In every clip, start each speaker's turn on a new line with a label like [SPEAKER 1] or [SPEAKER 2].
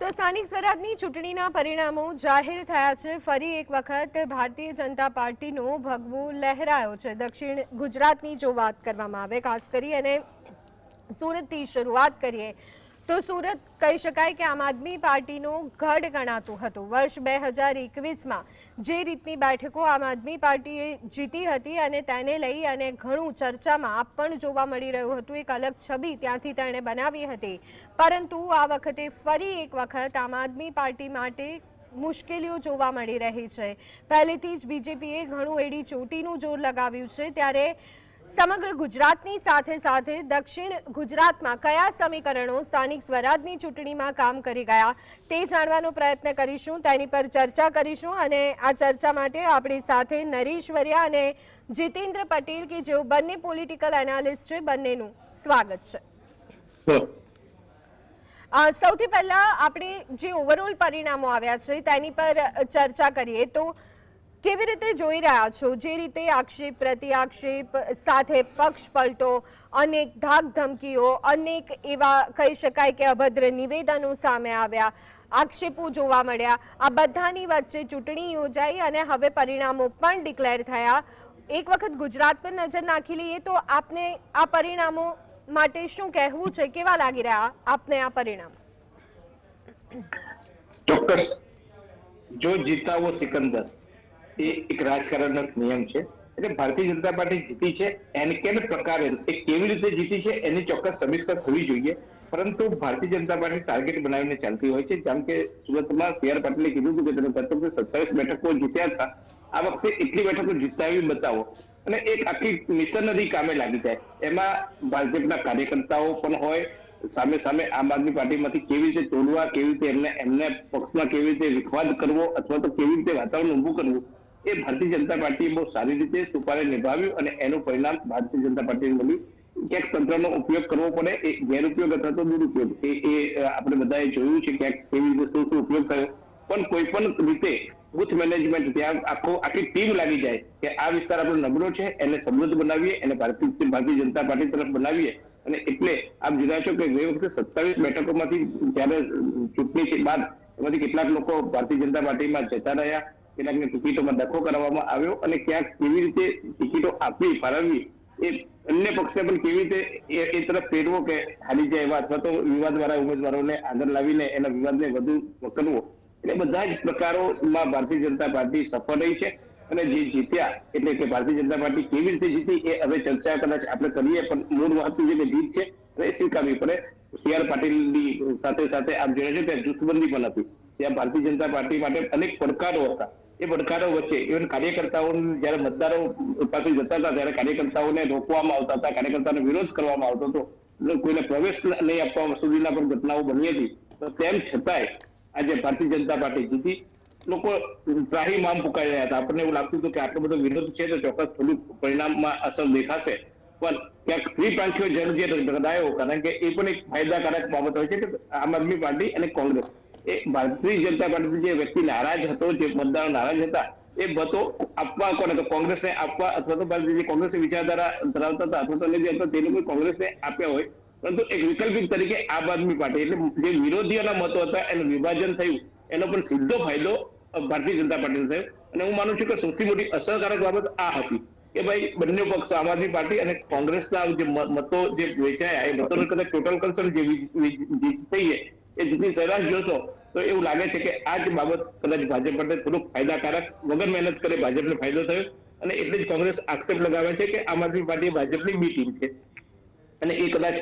[SPEAKER 1] તો સ્થાનિક સ્વરાજની ચૂંટણીના પરિણામો જાહેર થયા છે। ફરી એક વખત ભારતીય જનતા પાર્ટીનો ભગવો લહેરાયો છે। દક્ષિણ ગુજરાતની જો વાત કરવામાં આવે, ખાસ કરી અને સુરતથી શરૂઆત કરીએ તો સુરત કહી શકાય કે આમ આદમી પાર્ટીનો ગઢ ગણાતું હતું। વર્ષ 2021માં જે રીતની બેઠકો આમ આદમી પાર્ટીએ જીતી હતી અને તેને લઈ અને ઘણું ચર્ચામાં પણ જોવા મળી રહ્યું હતું। એક અલગ છબી ત્યાંથી તેણે બનાવી હતી, પરંતુ આ વખતે ફરી એક વખત આમ આદમી પાર્ટી માટે મુશ્કેલીઓ જોવા મળી રહી છે। પહેલેથી જ બીજેપીએ ઘણું એડી ચોટીનું જોર લગાવ્યું છે, ત્યારે સમગ્ર ગુજરાતની સાથે સાથે દક્ષિણ ગુજરાતમાં કયા સમીકરણો સ્થાનિક સ્વરાજની ચૂંટણીમાં કામ કરી ગયા તે જાણવાનો પ્રયત્ન કરીશું, તેની પર ચર્ચા કરીશું। અને આ ચર્ચા માટે આપણી સાથે નરેશ વરિયા અને જીતેન્દ્ર પટેલ કે જેઓ બંને પોલિટિકલ એનાલિસ્ટ છે, બંનેનું સ્વાગત છે। સૌથી પહેલા આપણે જે ઓવરઓલ પરિણામો આવ્યા છે તેની પર ચર્ચા કરીએ તો કેવી રીતે જોઈ રહ્યા છો? જે રીતે આક્ષેપ પ્રત્યાક્ષેપ સાથે પક્ષ પલટો, અનેક ધાક ધમકીઓ, અનેક એવા કહી શકાય કે અભદ્ર નિવેદનો સામે આવ્યા, આક્ષેપો જોવા મળ્યા, આ બધાની વચ્ચે ચૂંટણી યોજાઈ અને હવે પરિણામો પણ ડિક્લેર થયા। એક વખત ગુજરાત પર નજર નાખી લઈએ તો આપને આ પરિણામો માટે શું કહેવું છે? કેવા લાગી રહ્યા આપને આ પરિણામ?
[SPEAKER 2] ચોક્કસ, જો જીતા વો સિકંદર એ એક રાજકારણનો નિયમ છે। એટલે ભારતીય જનતા પાર્ટી જીતી છે, એને કેમ પ્રકારે કેવી રીતે જીતી છે એની ચોક્કસ સમીક્ષા થવી જોઈએ। પરંતુ ભારતીય જનતા પાર્ટી ટાર્ગેટ બનાવીને ચાલતી હોય છે। જેમ કે સુરતમાં સી આર પાટીલે કીધું હતું કે તમે 27 બેઠકો જીત્યા હતા, આ વખતે એટલી બેઠકો જીતાવી બતાવો અને એક આખી મિશનરી કામે લાગી જાય। એમાં ભાજપના કાર્યકર્તાઓ પણ હોય, સામે સામે આમ આદમી પાર્ટીમાંથી કેવી રીતે તોડવા, કેવી રીતે એમને પક્ષમાં કેવી રીતે વિખવાદ કરવો અથવા તો કેવી રીતે વાતાવરણ ઊભું કરવું, એ ભારતીય જનતા પાર્ટીએ બહુ સારી રીતે સુપારે નિભાવ્યું અને એનું પરિણામ ભારતીય જનતા પાર્ટીને મળ્યું। ક્યાંક તંત્રનો ઉપયોગ કરવો પડે, એ ગેરઉપયોગ અથવા તો દુરુપયોગ એ આપણે બધાએ જોયું છે ક્યાંક કેવી રીતે શું ઉપયોગ થયો, પણ કોઈ પણ રીતે બુથ મેનેજમેન્ટ ત્યાં આખી ટીમ લાગી જાય કે આ વિસ્તાર આપણો નબળો છે, એને સમૃદ્ધ બનાવીએ, એને ભારતીય જનતા પાર્ટી તરફ બનાવીએ। અને એટલે આપ જોયા છો કે ગઈ વખતે 27 બેઠકોમાંથી જયારે ચૂંટણી બાદ એમાંથી કેટલાક લોકો ભારતીય જનતા પાર્ટીમાં જતા રહ્યા, કેટલાકની ટિકિટોમાં ડખો કરવામાં આવ્યો અને ક્યાંક કેવી રીતે ટિકિટો આપવી ફાળવવી એ અન્ય પક્ષને પણ કેવી રીતે એ તરફ ફેરવો કે હારી જાય એવા અથવા તો વિવાદવાળા ઉમેદવારોને આગળ લાવીને એના વિવાદને વધુ પકડવો, એટલે બધા જ પ્રકારોમાં ભારતીય જનતા પાર્ટી સફળ રહી છે। અને જે જીત્યા એટલે કે ભારતીય જનતા પાર્ટી કેવી રીતે જીતી એ હવે ચર્ચા કદાચ આપણે કરીએ, પણ મૂળ વાત છે કે જીત છે એ સ્વીકારવી પડે। સી આર પાટીલની સાથે સાથે આપ જોઈએ છે ત્યાં જૂથબંધી પણ હતી, ત્યાં ભારતીય જનતા પાર્ટી માટે અનેક પડકારો હતા। એ પડકારો વચ્ચે ઇવન કાર્યકર્તાઓ જયારે મતદારો પાસે જતા હતા ત્યારે કાર્યકર્તાઓને રોકવામાં આવતા હતા, કાર્યકર્તાઓનો વિરોધ કરવામાં આવતો હતો, કોઈને પ્રવેશ નહીં આપવા સુધીના પણ ઘટનાઓ બની હતી। તો તેમ છતાંય આજે ભારતીય જનતા પાર્ટી જીતી। લોકો ત્રાહીમામ પુકારી રહ્યા હતા, આપણને એવું લાગતું હતું કે આટલો બધો વિરોધ છે તો ચોક્કસ થોડું પરિણામમાં અસર દેખાશે, પણ ક્યાંક સ્ત્રી પાંખીઓ જરૂરિયાત ગણાયો, કારણ કે એ પણ એક ફાયદાકારક બાબત હોય છે કે આમ આદમી પાર્ટી અને કોંગ્રેસ એ ભારતીય જનતા પાર્ટી જે વ્યક્તિ નારાજ હતો, જે મતદારો નારાજ હતા, એ મતો આપવા કોને તો કોંગ્રેસને આપવા અથવા તો જે કોંગ્રેસની વિચારધારા ધરાવતા હતા અથવા તો નથી હતા તે લોકો કોંગ્રેસને આપ્યા હોય, પરંતુ એક વૈકલ્પિક તરીકે આમ આદમી પાર્ટી એટલે જે વિરોધીઓના મતો હતા એનું વિભાજન થયું, એનો પણ સીધો ફાયદો ભારતીય જનતા પાર્ટીને થયો। અને હું માનું છું કે સૌથી મોટી અસરકારક બાબત આ હતી કે ભાઈ બંને પક્ષ આમ આદમી પાર્ટી અને કોંગ્રેસના જે મતો જે વેચાયા એ મતોનો કદાચ ટોટલ કરશો જે જીતીએ એ જીતની સરેરાશ જોશો તો એવું લાગે છે કે આ જ બાબત કદાચ ભાજપ માટે થોડુંક ફાયદાકારક, વગર મહેનત કરે ભાજપને ફાયદો થયો। અને એટલે જ કોંગ્રેસ આક્ષેપ લગાવે છે કે આમ આદમી પાર્ટી ભાજપની બી ટીમ છે અને એ કદાચ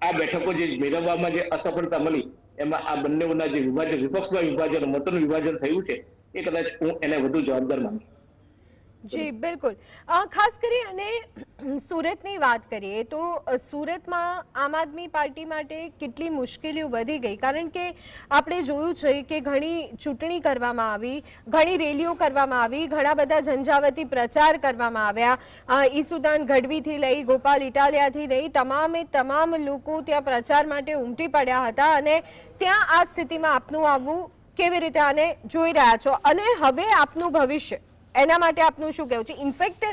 [SPEAKER 2] આ બેઠકો જે મેળવવામાં જે અસફળતા મળી એમાં આ બંનેના જે વિભાજન, વિપક્ષના વિભાજન, મતોનું વિભાજન થયું છે એ કદાચ હું એને વધુ જવાબદાર માનું છું।
[SPEAKER 1] જી બિલકુલ, ખાસ કરી અને સુરતની વાત કરીએ તો સુરતમાં આમ આદમી પાર્ટી માટે કેટલી મુશ્કેલીઓ વધી ગઈ, કારણ કે આપણે જોયું છે કે ઘણી ચૂંટણી કરવામાં આવી, ઘણી રેલીઓ કરવામાં આવી, ઘણા બધા ઝંઝાવતી પ્રચાર કરવામાં આવ્યા, ઈસુદાન ગઢવીથી લઈ ગોપાલ ઇટાલિયાથી લઈ તમામ લોકો ત્યાં પ્રચાર માટે ઉમટી પડ્યા હતા અને ત્યાં આ સ્થિતિમાં આપનું આવવું કેવી રીતે આને જોઈ રહ્યા છો અને હવે આપનું ભવિષ્ય એના માટે આપનું શું કહેવું છે? ઇનફેક્ટ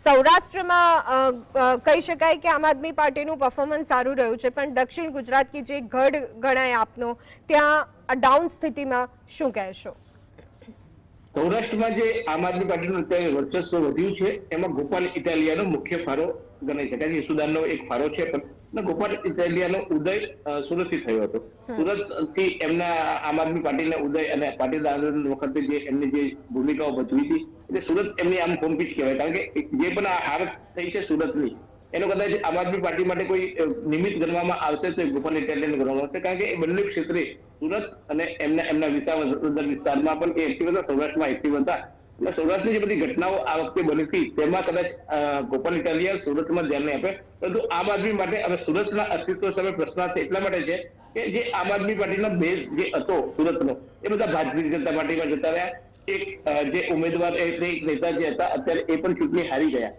[SPEAKER 1] સૌરાષ્ટ્રમાં કહી શકાય કે આમ આદમી પાર્ટીનું પરફોર્મન્સ સારું રહ્યું છે, પણ દક્ષિણ ગુજરાત કે જે ગઢ ગણાય આપનો, ત્યાં ડાઉન સ્થિતિમાં શું કહેશો?
[SPEAKER 2] સૌરાષ્ટ્રમાં જે આમ આદમી પાર્ટીનું અત્યારે વર્ચસ્વ વધ્યું છે એમાં ગોપાલ ઇટાલિયાનો મુખ્ય ફાળો ગણાય છે. કારણ કે યશુદાનનો એક ફાળો છે, પણ ગોપાલ ઇટાલિયાનો ઉદય સુરતથી થયો હતો. સુરતથી એમના આમ આદમી પાર્ટીના ઉદય અને પાટીદાર આંદોલન વખતે જે એમની જે ભૂમિકાઓ ભજવી હતી, એટલે સુરત એમની આમ હોમપીચ કહેવાય. કારણ કે જે પણ આ હાર થઈ છે સુરતની, એનો કદાચ આમ આદમી પાર્ટી માટે કોઈ નિમિત્ત ગણવામાં આવશે તો ગોપાલ ઇટાલિયાને ગણવામાં આવશે. કારણ કે એ બંને ક્ષેત્રે સુરત અને એમના વિસ્તારમાં પણ એ એક્ટિવ હતા, સૌરાષ્ટ્રમાં એક્ટિવ હતા. એટલે સૌરાષ્ટ્રની જે બધી ઘટનાઓ આ વખતે બની હતી તેમાં કદાચ ગોપાલ ઇટાલિયા સુરતમાં ધ્યાન નહીં આપે, પરંતુ આમ આદમી માટે હવે સુરતના અસ્તિત્વ સામે પ્રશ્નાર્થ એટલા માટે છે કે જે આમ આદમી પાર્ટીનો બેઝ જે હતો સુરતનો, એ બધા ભારતીય જનતા પાર્ટીમાં જતા રહ્યા. એક જે ઉમેદવાર એટલે એક નેતા જે હતા અત્યારે એ પણ ચૂંટણી હારી ગયા.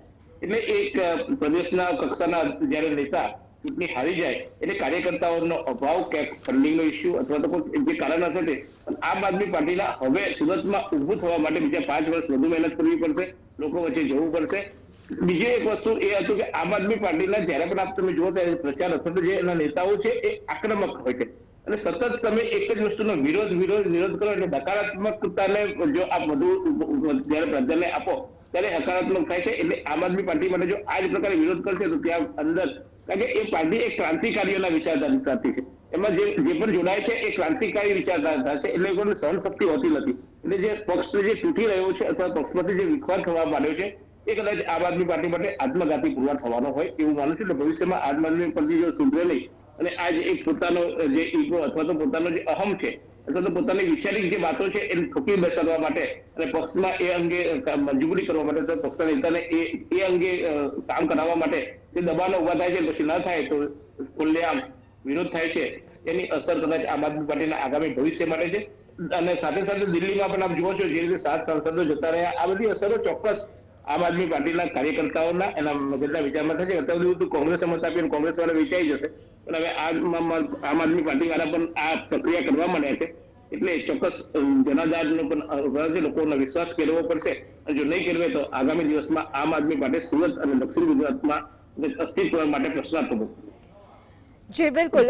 [SPEAKER 2] એટલે એક પ્રદેશના કક્ષાના જયારે નેતા ચૂંટણી હારી જાય એટલે કાર્યકર્તાઓનો અભાવ, ક્યાંક ફંડિંગનો ઇસ્યુ અથવા તો કોઈ જે કારણ હશે તે આમ આદમી પાર્ટીના હવે સુરતમાં ઊભું થવા માટે બીજા 5 વર્ષ વધુ મહેનત કરવી પડશે, લોકો વચ્ચે જવું પડશે. બીજી એક વસ્તુ એ હતું કે આમ આદમી પાર્ટીના જયારે પણ આપ તમે જુઓ ત્યારે પ્રચાર અથવા તો જે એના નેતાઓ છે એ આક્રમક હોય છે, અને સતત તમે એક જ વસ્તુનો વિરોધ કરો એટલે નકારાત્મકતાને જો આપ વધુ જયારે પ્રાધાન્ય આપો ત્યારે હકારાત્મક થાય છે. એટલે આમ આદમી પાર્ટી માટે જો આ જ પ્રકારે વિરોધ કરશે તો ત્યાં અંદર, કારણ કે એ પાર્ટી એક ક્રાંતિકારીઓના વિચારધારા પાર્ટી છે, એમાં જે પણ જોડાય છે એ ક્રાંતિકારી વિચારધારા છે, એટલે કોઈને સહનશક્તિ હોતી નથી. એટલે જે પક્ષ જે તૂટી રહ્યો છે અથવા પક્ષમાંથી જે વિખવાદ થવા માંડ્યો છે એ કદાચ આમ આદમી પાર્ટી માટે આત્મઘાતી પુરવાર થવાનો હોય એવું માનું છું. એટલે ભવિષ્યમાં આમ આદમી પાર્ટી જો સુધરે નહીં અને આ જે એક પોતાનો જે ઈગો અથવા તો પોતાનો જે અહમ છે અથવા તો પોતાની વિચારિક જે વાતો છે એને ઠોકી બેસાડવા માટે અને પક્ષમાં એ અંગે મજબૂરી કરવા માટે, તો પક્ષના નેતાને એ અંગે કામ કરાવવા માટે જે દબાણો ઉભા થાય છે, પછી ન થાય તો ખુલ્લેઆમ વિરોધ થાય છે, એની અસર કદાચ આમ આદમી પાર્ટીના આગામી ભવિષ્ય માટે છે. અને સાથે સાથે દિલ્હીમાં પણ આપ જુઓ છો જે રીતે 7 સાંસદો જતા રહ્યા, આ બધી અસરો ચોક્કસ આમ આદમી પાર્ટીના કાર્યકર્તાઓના એના મગજના વિચારમાં થાય છે. અત્યાર સુધી કોંગ્રેસ મત આપીને કોંગ્રેસ વાળા વેચાઈ જશે, પણ હવે આમ આદમી પાર્ટી વાળા પણ આ પ્રક્રિયા કરવા માંડ્યા છે. એટલે ચોક્કસ જનાધારનો પણ લોકોનો વિશ્વાસ કેળવવો પડશે, અને જો નહીં કેળવે તો આગામી દિવસમાં આમ આદમી પાર્ટી સુરત અને દક્ષિણ ગુજરાતમાં અસ્તિત્વ માટે પ્રશ્નાર્થ બનશે.
[SPEAKER 1] જી બિલકુલ.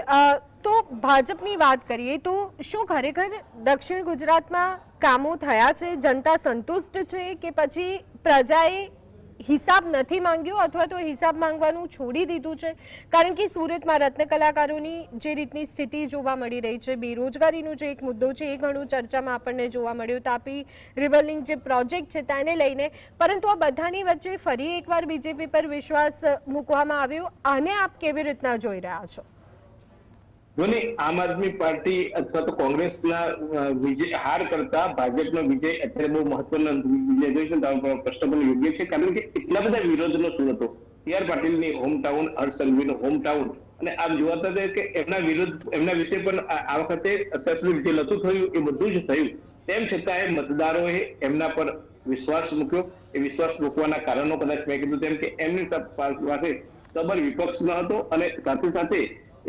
[SPEAKER 1] તો ભાજપની વાત કરીએ તો શું ખરેખર દક્ષિણ ગુજરાતમાં કામો થયા છે, જનતા સંતુષ્ટ છે કે પછી પ્રજાએ હિસાબ નથી માંગ્યો અથવા તો હિસાબ માંગવાનું છોડી દીધું છે? કારણ કે સુરતમાં રત્ન કલાકારોની જે રીતની સ્થિતિ જોવા મળી રહી છે, બેરોજગારીનો જે એક મુદ્દો છે એ ઘણું ચર્ચામાં આપણને જોવા મળ્યું, તાપી રિવરલિંક જે પ્રોજેક્ટ છે તેને લઈને, પરંતુ આ બધાની વચ્ચે ફરી એકવાર બીજેપી પર વિશ્વાસ મૂકવામાં આવ્યો. આને આપ કેવી રીતના જોઈ રહ્યા છો?
[SPEAKER 2] આમ આદમી પાર્ટી અથવા તો કોંગ્રેસના વિજય હાર કરતા ભાજપનો વિજય અત્યારે બહુ મહત્વનો વિજય જોઈશે. પ્રશ્ન પણ યોગ્ય છે, કારણ કે એટલા બધા વિરોધનો સુર હતો. CR પાટીલની હોમટાઉન, હર્ષ સંઘવીનું હોમટાઉન, અને આપ જોતા હતા કે એમના વિશે પણ આ વખતે અત્યાર સુધી જે નતું થયું એ બધું જ થયું. તેમ છતાં મતદારોએ એમના પર વિશ્વાસ મૂક્યો. એ વિશ્વાસ મૂકવાના કારણો કદાચ મેં કીધું તેમ કે એમની પાસે સબળ વિપક્ષ ન હતો, અને સાથે સાથે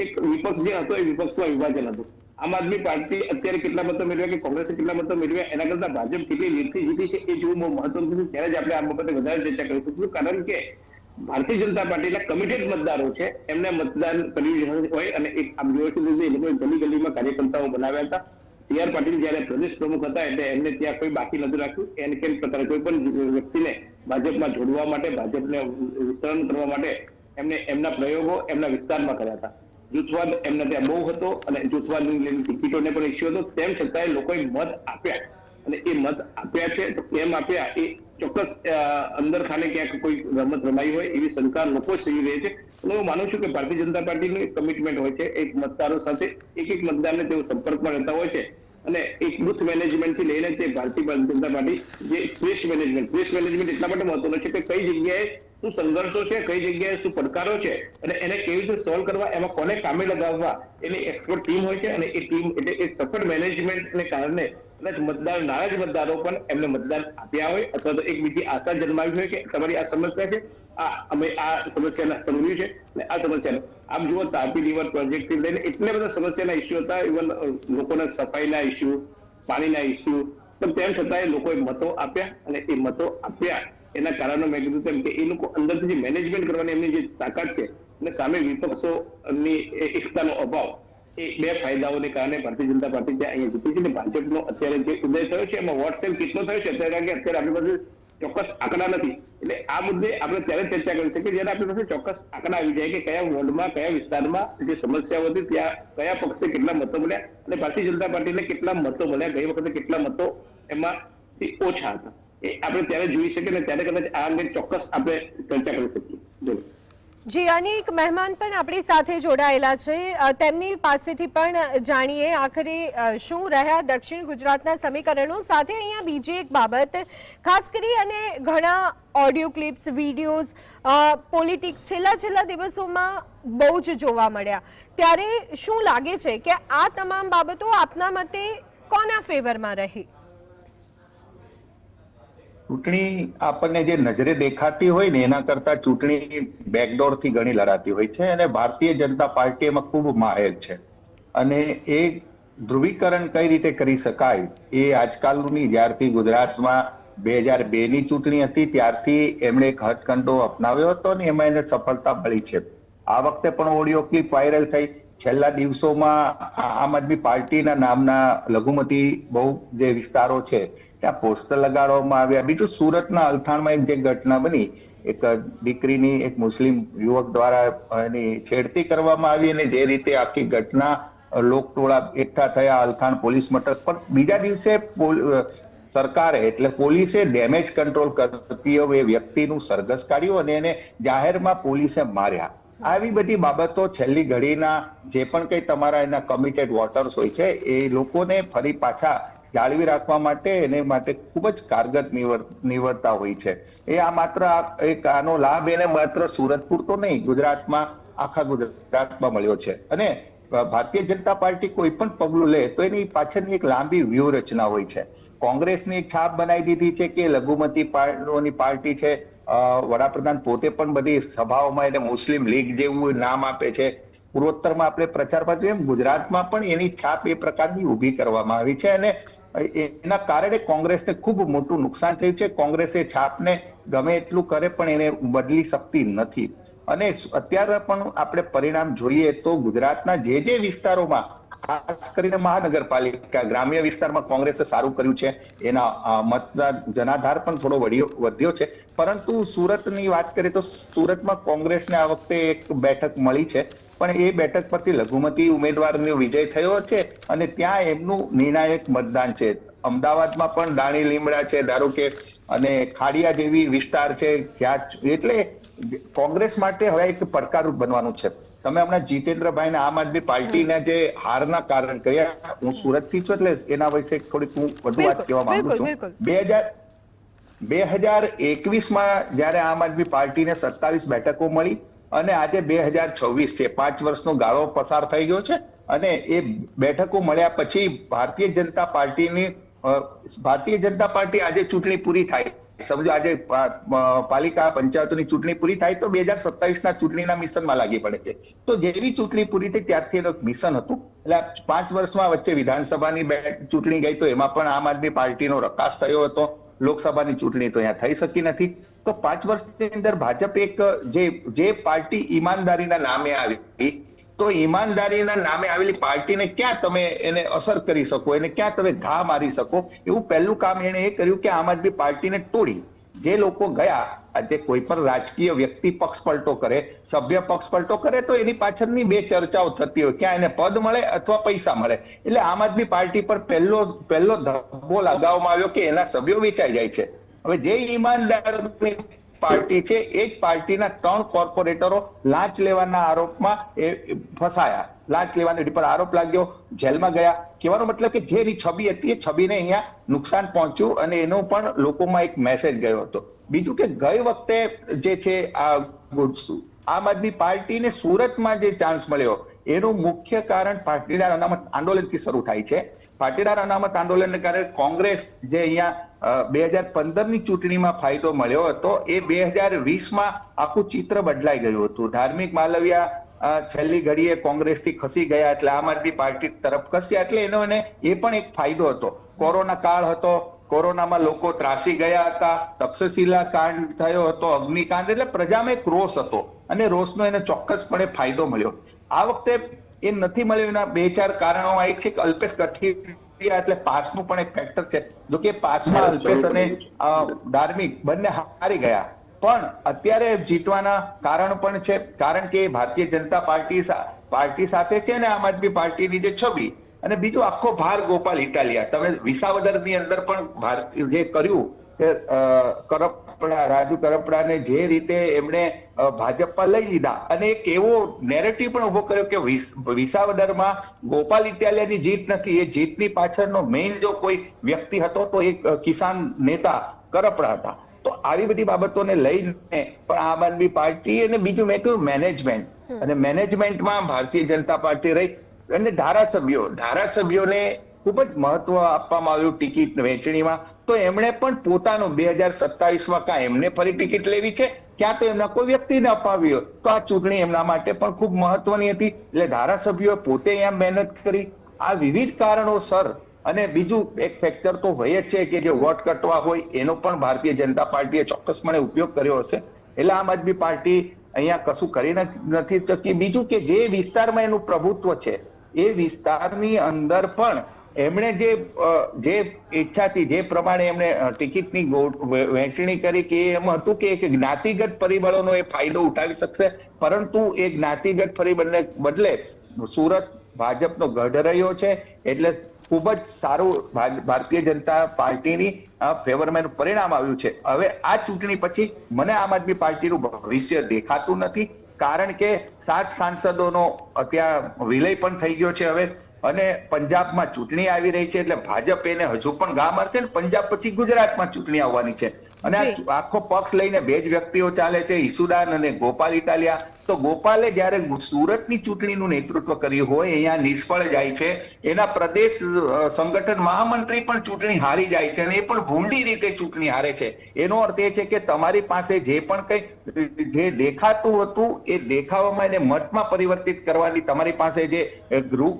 [SPEAKER 2] એક વિપક્ષ જે હતો એ વિપક્ષમાં વિભાજન હતું. આમ આદમી પાર્ટી અત્યારે કેટલા મતો મેળવ્યા કે કોંગ્રેસે કેટલા મતો મેળવ્યા એના કરતા ભાજપ કેટલી લીડથી જીતી છે એ જોવું બહુ મહત્વનું છે. ત્યારે જ આપણે આ બાબતે વધારે ચર્ચા કરી શકીશું, કારણ કે ભારતીય જનતા પાર્ટીના કમિટેડ મતદારો છે, એમને મતદાન કર્યું હોય, અને એક આમ જોયું છે એ લોકોએ ગલી ગલીમાં કાર્યકર્તાઓ બનાવ્યા હતા. CR પાટીલ જયારે પ્રદેશ પ્રમુખ હતા એટલે એમને ત્યાં કોઈ બાકી નથી રાખ્યું. એને કેમ પ્રકારે કોઈ પણ વ્યક્તિને ભાજપમાં જોડવા માટે, ભાજપને વિસ્તરણ કરવા માટે એમને એમના પ્રયોગો એમના વિસ્તારમાં કર્યા હતા. જૂથવાદ એમને ત્યાં બહુ હતો, અને જૂથવાદની ટિકિટોને પણ ઇસ્યુ હતો. તેમ છતાંય લોકોએ મત આપ્યા, અને એ મત આપ્યા છે તો કેમ આપ્યા એ ચોક્કસ અંદર ખાને ક્યાંક કોઈ રમત રમાઈ હોય એવી શંકા લોકો સેવી રહી છે. હું માનું છું કે ભારતીય જનતા પાર્ટીનું એક કમિટમેન્ટ હોય છે, એક મતદારો સાથે એક મતદારને તેઓ સંપર્કમાં રહેતા હોય છે, અને એક બુથ મેનેજમેન્ટ થી લઈને તે ભારતીય જનતા પાર્ટી જે પ્રેસ મેનેજમેન્ટ એટલા માટે મહત્વનું છે કે કઈ જગ્યાએ શું સંઘર્ષો છે, કઈ જગ્યાએ શું પડકારો છે, અને એને કેવી રીતે સોલ્વ કરવા, એમાં કોને કામે લગાવવા એની એક્સપર્ટ ટીમ હોય છે. અને એ ટીમ એટલે એક સફળ મેનેજમેન્ટને કારણે મતદાર નારાજ મતદારો પણ એમને મતદાન આપ્યા હોય, અથવા તો એક બીજી આશા જન્માવી હોય કે તમારી આ સમસ્યા છે, અમે આ સમસ્યાને સમજ્યું છે, અને આ સમસ્યાને આપ જુઓ તાપી રિવર પ્રોજેક્ટ લઈને એટલા બધા સમસ્યાના ઇસ્યુ હતા. ઇવન લોકોના સફાઈના ઇસ્યુ, પાણીના ઇસ્યુ, પણ તેમ છતાંય લોકોએ મતો આપ્યા, અને એ મતો આપ્યા એના કારણો મેં કીધું તેમ કે એ લોકો અંદરથી જે મેનેજમેન્ટ કરવાની એમની જે તાકાત છે અને સામે વિપક્ષોની એકતાનો અભાવ, એ બે ફાયદાઓને કારણે ભારતીય જનતા પાર્ટી ત્યાં અહીંયા જીતી છે. અને ભાજપનો અત્યારે જે ઉદય થયો છે એમાં વોટ શેર કેટલો થયો છે અત્યારે, કારણ કે અત્યારે આપણી પાસે ચોક્કસ આંકડા નથી. એટલે આ મુદ્દે આપણે ત્યારે ચર્ચા કરી શકીએ જ્યારે આપણી પાસે ચોક્કસ આંકડા આવી જાય કે કયા વોર્ડમાં, કયા વિસ્તારમાં જે સમસ્યાઓ હતી ત્યાં કયા પક્ષે કેટલા મતો મળ્યા અને ભારતીય જનતા પાર્ટીને કેટલા મતો મળ્યા, ગઈ વખતે કેટલા મતો એમાંથી ઓછા હતા. એ આપણે ત્યારે જોઈ શકીએ ને ત્યારે કદાચ આ અંગે ચોક્કસ આપણે ચર્ચા કરી શકીએ.
[SPEAKER 1] જી, અનેક મહેમાન પણ આપણી સાથે જોડાયેલા છે, તેમની પાસેથી પણ જાણીએ આખરે શું રહ્યા દક્ષિણ ગુજરાતના સમીકરણો. સાથે અહીંયા બીજી એક બાબત ખાસ કરી અને ઘણા ઓડિયો ક્લિપ્સ, વિડીયોઝ, પોલિટિક્સ છેલ્લા દિવસોમાં બહુ જ જોવા મળ્યા. ત્યારે શું લાગે છે કે આ તમામ બાબતો આપના મતે કોના ફેવરમાં રહી?
[SPEAKER 3] ચૂંટણી આપણને જે નજરે દેખાતી હોય ને એના કરતા ચૂંટણી બેકડોર થી ઘણી લડાતી હોય છે અને ભારતીય જનતા પાર્ટી એમાં ખૂબ માહેર છે. અને એ ધ્રુવીકરણ કઈ રીતે કરી શકાય એ આજકાલની, જ્યારથી ગુજરાતમાં 2002 ની ચૂંટણી હતી ત્યારથી એમણે એક હથકંડો અપનાવ્યો હતો અને એમાં એને સફળતા મળી છે. આ વખતે પણ ઓડિયો ક્લિપ વાયરલ થઈ. છેલ્લા દિવસોમાં આમ આદમી પાર્ટીના નામના લઘુમતી બહુ જે વિસ્તારો છે ત્યાં પોસ્ટર લગાડવામાં આવ્યા. બીજું, સુરતના અલથાણમાં એક જે ઘટના બની, એક દીકરીની એક મુસ્લિમ યુવક દ્વારા એની છેડતી કરવામાં આવી અને જે રીતે આખી ઘટના લોકટોળા એકઠા થયા અલથાણ પોલીસ મથક પર. બીજા દિવસે સરકારે એટલે પોલીસે ડેમેજ કંટ્રોલ કરતી એ વ્યક્તિનું સરઘસ કાઢ્યું અને એને જાહેરમાં પોલીસે માર્યા. આવી બધી બાબતો છેલ્લી ઘડીના જે પણ કઈ તમારા એના કમિટેડ વોટર્સ હોય છે એ લોકોને ફરી પાછા જાળવી રાખવા માટે એને માટે ખૂબ જ કારગર નીવડતા હોય છે. એ આ માત્ર એક આનો લાભ એને માત્ર સુરત પૂરતો નહીં, ગુજરાતમાં, આખા ગુજરાતમાં મળ્યો છે. અને ભારતીય જનતા પાર્ટી કોઈ પણ પગલું લે તો એની પાછળની એક લાંબી વ્યૂહરચના હોય છે. કોંગ્રેસની એક છાપ બનાવી દીધી છે કે લઘુમતી પાર્ટી છે. વડાપ્રધાન પોતે પણ બધી સભાઓમાં એને મુસ્લિમ લીગ જેવું નામ આપે છે. પૂર્વોત્તરમાં આપણે પ્રચાર પાછળ, એમ ગુજરાતમાં પણ એની છાપ એ પ્રકારની ઊભી કરવામાં આવી છે અને એના કારણે કોંગ્રેસને ખૂબ મોટું નુકસાન થયું છે. કોંગ્રેસ એ છાપને ગમે એટલું કરે પણ એને બદલી શકતી નથી. અને અત્યારે પણ આપણે પરિણામ જોઈએ તો ગુજરાતના જે વિસ્તારોમાં, ખાસ કરીને મહાનગરપાલિકા, ગ્રામ્ય વિસ્તારમાં કોંગ્રેસે સારું કર્યું છે. એના મતદાર જનાધાર પણ થોડો વધ્યો છે. પરંતુ સુરતની વાત કરીએ તો સુરતમાં કોંગ્રેસને આ વખતે એક બેઠક મળી છે, પણ એ બેઠક પરથી લઘુમતી ઉમેદવારનો વિજય થયો છે અને ત્યાં એમનું નિર્ણાયક મતદાન છે. અમદાવાદમાં પણ દાણી લીમડા છે ધારો કે, અને ખાડિયા જેવી વિસ્તાર છે જ્યાં, એટલે કોંગ્રેસ માટે હવે એક પડકારરૂપ બનવાનું છે. તમે હમણાં જીતેન્દ્રભાઈ આમ આદમી પાર્ટીના જે હારના કારણ કર્યા, હું સુરત થી છું એટલે એના વિશે થોડીક હું વધુ વાત કહેવા માંગુ છું. 2021માં જયારે આમ આદમી પાર્ટીને 27 બેઠકો મળી અને આજે 2026 છે, 5 વર્ષનો ગાળો પસાર થઈ ગયો છે અને એ બેઠકો મળ્યા પછી ભારતીય જનતા પાર્ટી આજે ચૂંટણી પૂરી થાય, સમજો આજે પાલિકા પંચાયતોની ચૂંટણી પૂરી થાય તો 2027ના ચૂંટણીના મિશનમાં લાગી પડે છે. તો જેવી ચૂંટણી પૂરી થઈ ત્યારથી એનું મિશન હતું. એટલે 5 વર્ષમાં વચ્ચે વિધાનસભાની ચૂંટણી ગઈ તો એમાં પણ આમ આદમી પાર્ટીનો રકાસ થયો હતો. લોકસભાની ચૂંટણી તો અહીંયા થઈ શકી નથી. તો 5 વર્ષની અંદર ભાજપ એક જે પાર્ટી ઈમાનદારીના નામે આવી, તો ઈમાનદારીના નામે આવેલી પાર્ટીને ક્યાં તમે એને અસર કરી શકો, એને ક્યાં તમે ઘા મારી શકો, એવું પહેલું કામ એને એ કર્યું કે આમ આદમી પાર્ટીને તોડી. જે લોકો ગયા, આજે કોઈ પણ રાજકીય વ્યક્તિ પક્ષ પલટો કરે, સભ્ય પક્ષ પલટો કરે તો એની પાછળની બે ચર્ચાઓ થતી હોય, ક્યાં એને પદ મળે અથવા પૈસા મળે. એટલે આમ આદમી પાર્ટી પર પહેલો ધબ્બો લગાવવામાં આવ્યો કે એના સભ્યો વેચાઈ જાય છે. હવે જે ઈમાનદારની પાર્ટી છે એ જ પાર્ટીના 3 કોર્પોરેટરો લાંચ લેવાના આરોપમાં ફસાયા. લાંચ લેવાની પર આરોપ લાગ્યો, જેલમાં ગયા. કહેવાનો મતલબ કે જે છબી હતી એ છબીને અહીંયા નુકસાન પહોંચ્યું અને એનો પણ લોકોમાં એક મેસેજ ગયો હતો. બીજું કે ગઈ વખતે જે છે આમ આદમી પાર્ટીને સુરતમાં જે ચાન્સ મળ્યો એનું મુખ્ય કારણ પાટીદાર અનામત આંદોલનથી શરૂ થાય છે. પાટીદાર અનામત આંદોલનને કારણે કોંગ્રેસ જે અહીંયા 2015ની ચૂંટણીમાં ફાયદો મળ્યો હતો એ 2020માં આખું ચિત્ર બદલાઈ ગયું હતું. ધાર્મિક માલવિયા છેલ્લી ઘડીએ કોંગ્રેસથી ખસી ગયા એટલે આમ આદમી પાર્ટી તરફ ખસ્યા, એટલે એનો એ પણ એક ફાયદો હતો. કોરોના કાળ હતો, કોરોનામાં લોકો ત્રાસી ગયા હતા, તક્ષશિલા કાંડ થયો હતો, અગ્નિકાંડ, એટલે પ્રજામાં એક રોષ હતો અને રોષનો એને ચોક્કસપણે ફાયદો મળ્યો. આ વખતે એ નથી મળ્યો. એના 2-4 કારણોમાં એક છે કે અલ્પેશ કઠિરિયા એટલે પાસનું પણ એક ફેક્ટર છે. જો કે પાસમાં અલ્પેશ અને ધાર્મિક બંને હારી ગયા, પણ અત્યારે જીતવાના કારણ પણ છે, કારણ કે ભારતીય જનતા પાર્ટી સાથે છે ને આમ આદમી પાર્ટીની જે છબી, અને બીજું આખો ભાર ગોપાલ ઇટાલિયા. તમે વિસાવદરની અંદર પણ જે કર્યું કે રાજુ કરપડાને જે રીતે એમણે ભાજપમાં લઈ લીધા અને એક એવો નેરેટિવ પણ ઉભો કર્યો કે વિસાવદરમાં ગોપાલ ઇટાલિયાની જીત નથી, એ જીતની પાછળનો મેઇન જો કોઈ વ્યક્તિ હતો તો એક કિસાન નેતા કરપડા હતા. તો આવી બધી બાબતોને લઈને પણ આમ આદમી પાર્ટી, અને બીજું મેં કહ્યું મેનેજમેન્ટ, અને મેનેજમેન્ટમાં ભારતીય જનતા પાર્ટી રહી, અને ધારાસભ્યોને ખૂબ જ મહત્વ આપવામાં આવ્યું ટિકિટ વહેંચણીમાં. તો એમણે પણ પોતાનું 2027માં કાં એમને ફરી ટિકિટ લેવી છે, ક્યાં તો એમના કોઈ વ્યક્તિને અપાવી હોય, તો આ ચૂંટણી એમના માટે પણ ખૂબ મહત્વની હતી. એટલે ધારાસભ્યોએ પોતે અહીંયા મહેનત કરી. આ વિવિધ કારણોસર, અને બીજું એક ફેક્ટર તો હોય જ છે કે જે વોટ કટવા હોય એનો પણ ભારતીય જનતા પાર્ટીએ ચોક્કસપણે ઉપયોગ કર્યો હશે. એટલે આમ આદમી પાર્ટી અહીંયા કશું કરી નથી શકી. બીજું કે જે વિસ્તારમાં એનું પ્રભુત્વ છે એ વિસ્તારની અંદર પણ એમણે જે ઈચ્છાથી, જે પ્રમાણે એમણે ટિકિટની વહેંચણી કરી કે એમ હતું કે એક જ્ઞાતિગત પરિબળોનો એ ફાયદો ઉઠાવી શકશે, પરંતુ એ જ્ઞાતિગત પરિબળને બદલે સુરત ભાજપનો ગઢ રહ્યો છે. એટલે ખૂબ જ સારું ભારતીય જનતા પાર્ટીની ફેવરમાં પરિણામ આવ્યું છે. હવે આ ચૂંટણી પછી મને આમ આદમી પાર્ટીનું ભવિષ્ય દેખાતું નથી, કારણ કે 7 સાંસદોનો ત્યાં વિલય પણ થઈ ગયો છે હવે, અને પંજાબમાં ચૂંટણી આવી રહી છે. એટલે ભાજપ એને હજુ પણ ગા મારશે, ને પંજાબ પછી ગુજરાતમાં ચૂંટણી આવવાની છે. અને આખો પક્ષ લઈને 2 જ વ્યક્તિઓ ચાલે છે, ઈસુદાન અને ગોપાલ ઇટાલિયા. તો ગોપાલે જયારે સુરતની ચૂંટણીનું નેતૃત્વ કર્યું હોય, અહીંયા નિષ્ફળ જાય છે. એના પ્રદેશ સંગઠન મહામંત્રી પણ ચૂંટણી હારી જાય છે, અને એ પણ ભૂંડી રીતે ચૂંટણી હારે છે. એનો અર્થ એ છે કે તમારી પાસે જે પણ કંઈ જે દેખાતું હતું એ દેખાવામાં એને મતમાં પરિવર્તિત કરવાની તમારી પાસે જે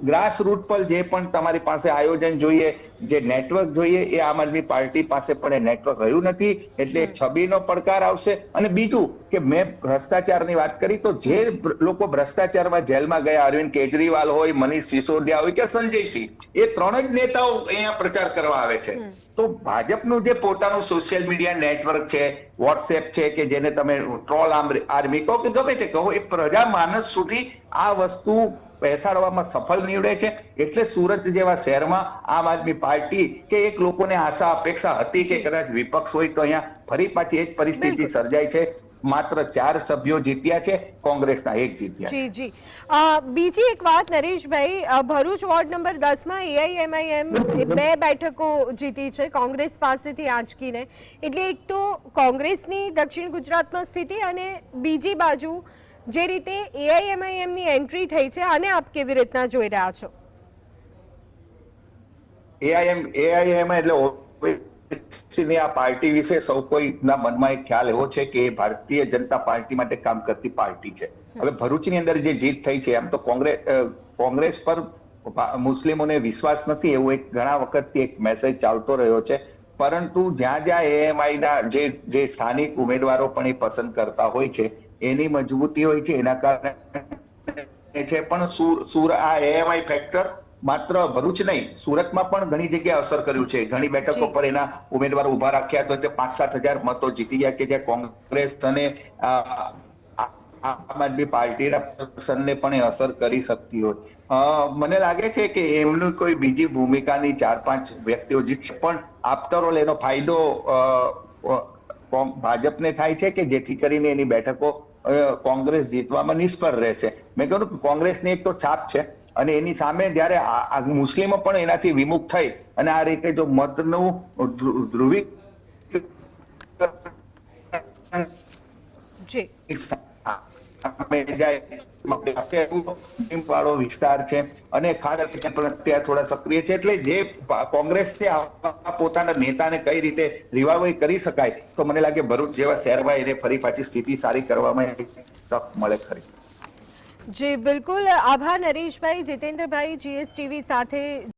[SPEAKER 3] ગ્રાસ રૂટ પર જે પણ તમારી પાસે આયોજન જોઈએ, જે નેટવર્ક જોઈએ, એ આમ આદમી પાર્ટી પાસે પણ એ નેટવર્ક રહ્યું નથી. એટલે છબીનો પડકાર આવશે. અને બીજું કે મેં ભ્રષ્ટાચારની વાત કરી, તો જે લોકો ભ્રષ્ટાચારમાં જેલમાં ગયા, અરવિંદ કેજરીવાલ હોય, મનીષ સિસોદિયા હોય કે સંજયસિંહ, એ 3 જ નેતાઓ અહીંયા પ્રચાર કરવા આવે છે. તો ભાજપનું જે પોતાનું સોશિયલ મીડિયા નેટવર્ક છે, વોટ્સએપ છે, કે જેને તમે ટ્રોલ આર્મી કહો કે ગમે તે કહો, એ પ્રજા માનસ સુધી આ વસ્તુ બેસાડવામાં સફળ નીવડે છે. એટલે સુરત જેવા શહેરમાં આમ આદમી પાર્ટી કે એક લોકોને આશા અપેક્ષા હતી કે કદાચ વિપક્ષ હોય તો અહીંયા ફરી પાછી એ જ પરિસ્થિતિ સર્જાય છે. માત્ર 4 સભ્યો જીત્યા છે, કોંગ્રેસના 1 જીત્યા.
[SPEAKER 1] જી જી. બીજી એક વાત નરેશભાઈ, ભરૂચ વોર્ડ નંબર 10માં AIMIM 2 બેઠકો જીતી છે કોંગ્રેસ પાસેથી આંચકીને. એટલે એક તો કોંગ્રેસની દક્ષિણ ગુજરાતમાં સ્થિતિ, અને બીજી બાજુ જે રીતે AIMIM ની એન્ટ્રી થઈ છે, આને આપ કેવી રીતના જોઈ રહ્યા છો?
[SPEAKER 3] AIM એટલે આ પાર્ટી વિશે સૌ કોઈના મનમાં એક ખ્યાલ એવો છે કે ભારતીય જનતા પાર્ટી માટે કામ કરતી પાર્ટી છે. હવે ભરૂચની અંદર જે જીત થઈ છે, આમ તો કોંગ્રેસ પર મુસ્લિમોને વિશ્વાસ નથી એવું એક ઘણા વખતથી એક મેસેજ ચાલતો રહ્યો છે. પરંતુ જ્યાં જ્યાં AIMI ના જે સ્થાનિક ઉમેદવારો પણ એ પસંદ કરતા હોય છે, એની મજબૂતી હોય છે, એના કારણે છે. પણ આ AIMI ફેક્ટર માત્ર ભરૂચ નહીં, સુરતમાં પણ ઘણી જગ્યાએ અસર કર્યું છે. ઘણી બેઠકો પર એના ઉમેદવારો ઉભા રાખ્યા તો તે 5-7 હજાર મતો જીતી ગયા, કે જ્યાં કોંગ્રેસ અને આમ આદમી પાર્ટીના પ્રદર્શનને પણ અસર કરી શકતી હોય. મને લાગે છે કે એમની કોઈ બીજી ભૂમિકાની 4-5 વ્યક્તિઓ જીતશે, પણ આફ્ટર ઓલ એનો ફાયદો ભાજપને થાય છે, કે જેથી કરીને એની બેઠકો કોંગ્રેસ જીતવામાં નિષ્ફળ રહેશે. મેં કહ્યું કે કોંગ્રેસની એક તો છાપ છે, અને એની સામે જયારે મુસ્લિમો પણ એનાથી વિમુખ થઈ અને આ રીતે જો મતનું ધ્રુવી વાળો વિસ્તાર છે, અને ખાસ પણ ત્યાં થોડા સક્રિય છે. એટલે જે કોંગ્રેસ પોતાના નેતાને કઈ રીતે રિવાઇવ કરી શકાય, તો મને લાગે ભરૂચ જેવા શહેરમાં એને ફરી પાછી સ્થિતિ સારી કરવામાં તક મળે ખરી.
[SPEAKER 1] જી બિલકુલ, આભાર નરેશભાઈ. જીતેન્દ્રભાઈ GSTV સાથે